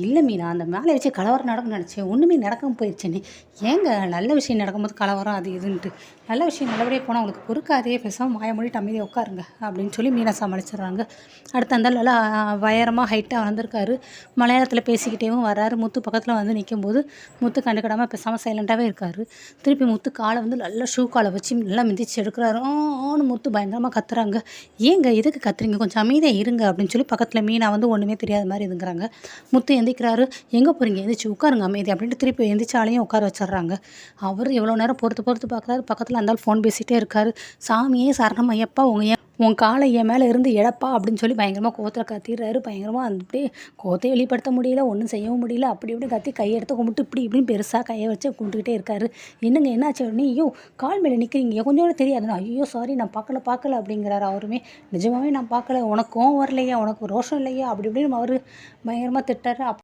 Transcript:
இல்லை மீனா, அந்த மேலே வச்சு கலவரம் நடக்கும்னு நினச்சேன், ஒன்றுமே நடக்காமல் போயிடுச்சேனே. ஏங்க நல்ல விஷயம் நடக்கும்போது கலவரம் அது இதுன்ட்டு, நல்ல விஷயம் நல்லபடியாக போனால் உங்களுக்கு பொறுக்காதே, பேசாமல் வாய மூடிட்டு அமைதியாக உட்காருங்க அப்படின்னு சொல்லி மீனா சமாளிச்சிடுறாங்க. அடுத்து அந்த நல்லா உயரமாக ஹைட்டாக வந்திருக்காரு, மலையாளத்தில் பேசிக்கிட்டேவும் வர்றாரு. முத்து பக்கத்தில் வந்து நிற்கும்போது முத்து கண்டுக்கிடாமல் பேசாமல் சைலண்ட்டாகவே இருக்கார். திருப்பி முத்து காலை வந்து நல்லா ஷூ காலை வச்சு நல்லா மிதிச்சு எடுக்கிறாரு. ஆன்னு முத்து பயங்கரமாக கத்துறாங்க. ஏங்க எதுக்கு கத்துறீங்க, கொஞ்சம் அமைதியாக இருங்க அப்படின்னு சொல்லி பக்கத்தில் மீனா வந்து ஒன்றுமே தெரியாத மாதிரி இதுங்கிறாங்க. முத்து எந்திரிக்கிறாரு. எங்கே போகிறீங்க, எந்திரிச்சு உட்காருங்க அமைதி அப்படின்ட்டு திருப்பி எந்திரிச்சாலையும் உட்கார வச்சிடுறாங்க. அவர் எவ்வளோ நேரம் பொறுத்து பொறுத்து பார்க்குறாரு. பக்கத்தில் இருந்தாலும் ஃபோன் பேசிகிட்டே இருக்காரு. சாமியே சரணம் ஐயப்பா, உன் காலை என் மேலே இருந்து எடப்பா அப்படின்னு சொல்லி பயங்கரமாக கோவத்தில் கத்திடுறாரு. பயங்கரமாக அப்படியே கோவத்தை வெளிப்படுத்த முடியல, ஒன்றும் செய்யவும் முடியல. அப்படி இப்படி கத்தி கையெடுத்து கும்பிட்டு இப்படி இப்படின்னு பெருசாக கையை வச்சு கும்பிட்டுக்கிட்டே இருக்காரு. என்னங்க என்னாச்சு உடனே, ஐயோ கால் மேலே நிற்கிறீங்க, கொஞ்சம் கூட தெரியாதுண்ணா. ஐயோ சாரி, நான் பார்க்கல அப்படிங்கிறாரு. அவருமே நிஜமாவே நான் பார்க்கல, உனக்கு கோவம் வரலையா, உனக்கு ரோஷம் இல்லையா அப்படி இப்படின்னு அவர் பயங்கரமாக திட்டாரு.